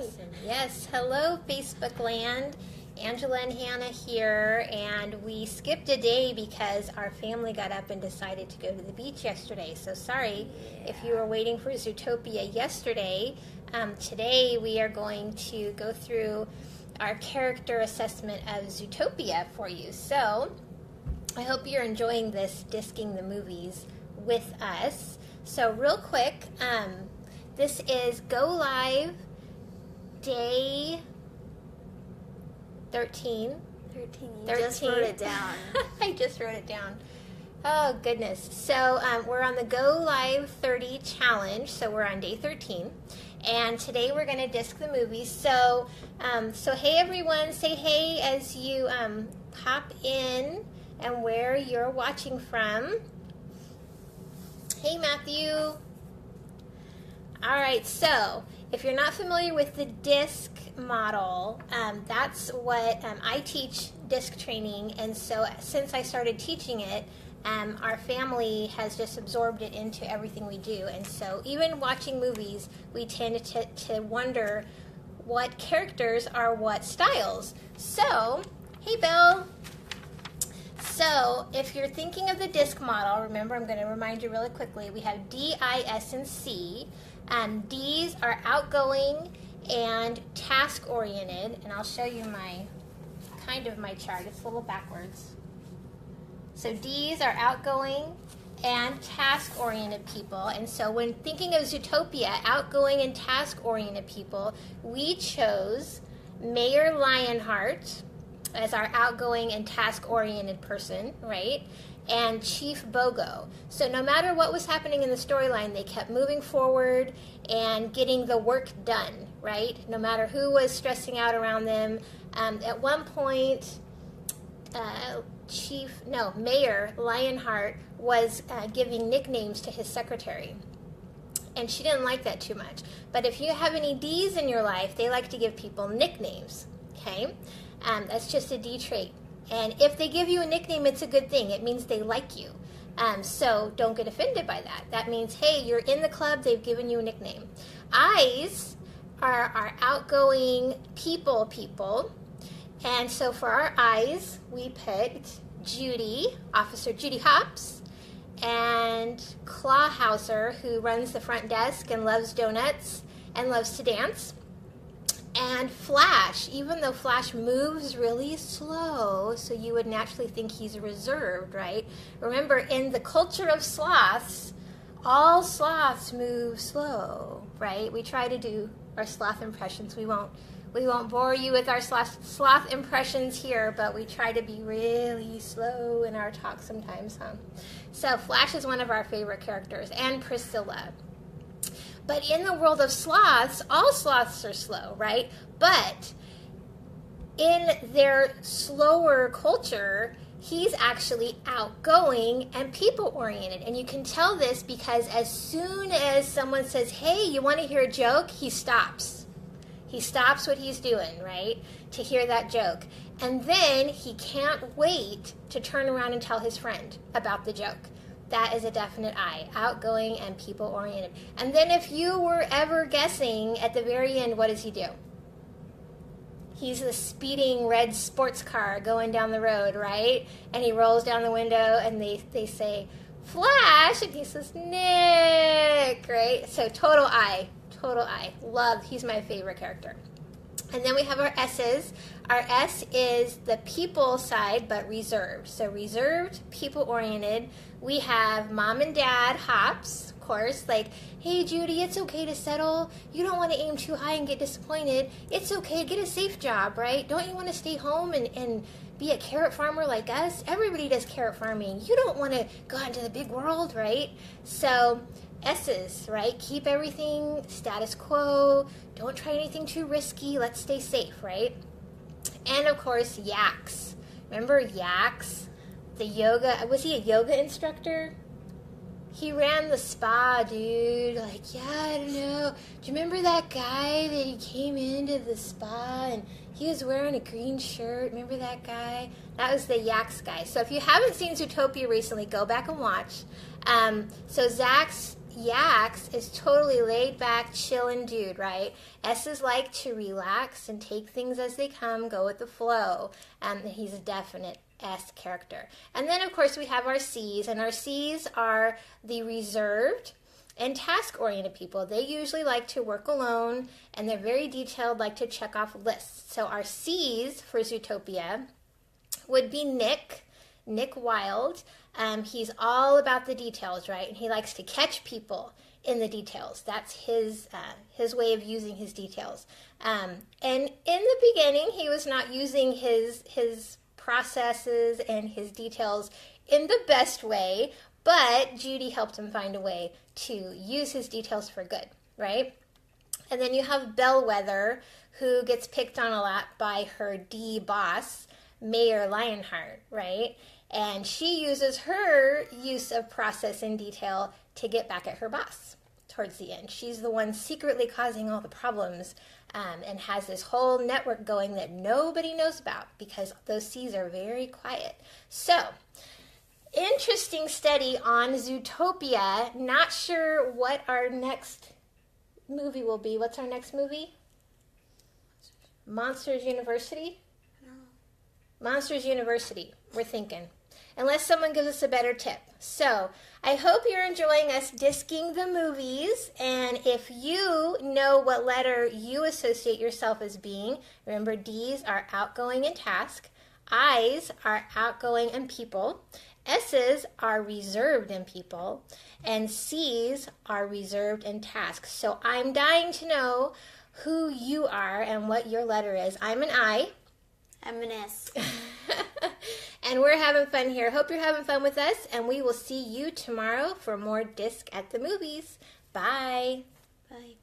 Awesome. Yes, hello Facebook land. Angela and Hannah here, and we skipped a day because our family got up and decided to go to the beach yesterday. So sorry if you were waiting for Zootopia yesterday. Today we are going to go through our character assessment of Zootopia for you. So I hope you're enjoying this Disking the Movies with us. So real quick, this is Go Live Day 13. 13. You just wrote it down. I just wrote it down. Oh, goodness. So we're on the Go Live 30 challenge. So we're on day 13. And today we're going to disc the movies. So, hey, everyone. Say hey as you pop in and where you're watching from. Hey, Matthew. All right. So if you're not familiar with the disc model, that's what I teach disc training, and so since I started teaching it, our family has just absorbed it into everything we do. And so even watching movies, we tend to wonder what characters are what styles. So, hey Bill. So if you're thinking of the disc model, remember, I'm going to remind you really quickly, we have D, I, S, and C. D's are outgoing and task-oriented, and I'll show you my chart. It's a little backwards. So D's are outgoing and task-oriented people, and so when thinking of Zootopia, outgoing and task-oriented people, we chose Mayor Lionheart as our outgoing and task-oriented person, right? And Chief Bogo. So no matter what was happening in the storyline, they kept moving forward and getting the work done, right? No matter who was stressing out around them. At one point, Mayor Lionheart was giving nicknames to his secretary. And she didn't like that too much. But if you have any D's in your life, they like to give people nicknames, okay? That's just a D trait. And if they give you a nickname, it's a good thing. It means they like you. So don't get offended by that. That means, hey, you're in the club, they've given you a nickname. I's are our outgoing people. And so for our I's, we picked Judy, Officer Judy Hopps, and Clawhauser, who runs the front desk and loves donuts and loves to dance. And Flash, even though Flash moves really slow, so you would naturally think he's reserved, right? Remember, in the culture of sloths, all sloths move slow, right? We try to do our sloth impressions. We won't bore you with our sloth impressions here, but we try to be really slow in our talk sometimes, huh? So Flash is one of our favorite characters, and Priscilla. But in the world of sloths, all sloths are slow, right? But in their slower culture, he's actually outgoing and people-oriented. And you can tell this because as soon as someone says, hey, you want to hear a joke? He stops. He stops what he's doing, right, to hear that joke. And then he can't wait to turn around and tell his friend about the joke. That is a definite I, outgoing and people-oriented. And then if you were ever guessing, at the very end, what does he do? He's the speeding red sports car going down the road, right? And he rolls down the window, and they say, Flash, and he says, Nick, right? So total I. Love, he's my favorite character. And then we have our S's. Our S is the people side, but reserved. So reserved, people-oriented. We have Mom and Dad Hops, of course, like, hey, Judy, it's okay to settle. You don't want to aim too high and get disappointed. It's okay, get a safe job, right? Don't you want to stay home and be a carrot farmer like us? Everybody does carrot farming. You don't want to go out into the big world, right? So S's, right? Keep everything status quo. Don't try anything too risky. Let's stay safe, right? And, of course, Yaks. Remember Yaks? The yoga, was he a yoga instructor? He ran the spa, dude. Like, yeah, I don't know. Do you remember that guy that he came into the spa and he was wearing a green shirt? Remember that guy? That was the Yaks guy. So if you haven't seen Zootopia recently, go back and watch. So Zach's Yax is totally laid back, chillin' dude, right? S's like to relax and take things as they come, go with the flow. He's a definite S character. And then, of course, we have our C's, and our C's are the reserved and task-oriented people. They usually like to work alone, and they're very detailed, like to check off lists. So our C's for Zootopia would be Nick Wilde. He's all about the details, right? And he likes to catch people in the details. That's his way of using his details. And in the beginning, he was not using his processes and his details in the best way, but Judy helped him find a way to use his details for good, right? And then you have Bellwether, who gets picked on a lot by her D boss, Mayor Lionheart, right? And she uses her use of process and detail to get back at her boss towards the end. She's the one secretly causing all the problems, and has this whole network going that nobody knows about because those C's are very quiet. So, interesting study on Zootopia. Not sure what our next movie will be. What's our next movie? Monsters University? No. Monsters University, we're thinking. Unless someone gives us a better tip. So, I hope you're enjoying us disking the movies. And if you know what letter you associate yourself as being, remember D's are outgoing and task. I's are outgoing and people. S's are reserved in people. And C's are reserved in tasks. So I'm dying to know who you are and what your letter is. I'm an I. I'm an S. And we're having fun here. Hope you're having fun with us, and we will see you tomorrow for more Disc at the Movies. Bye. Bye.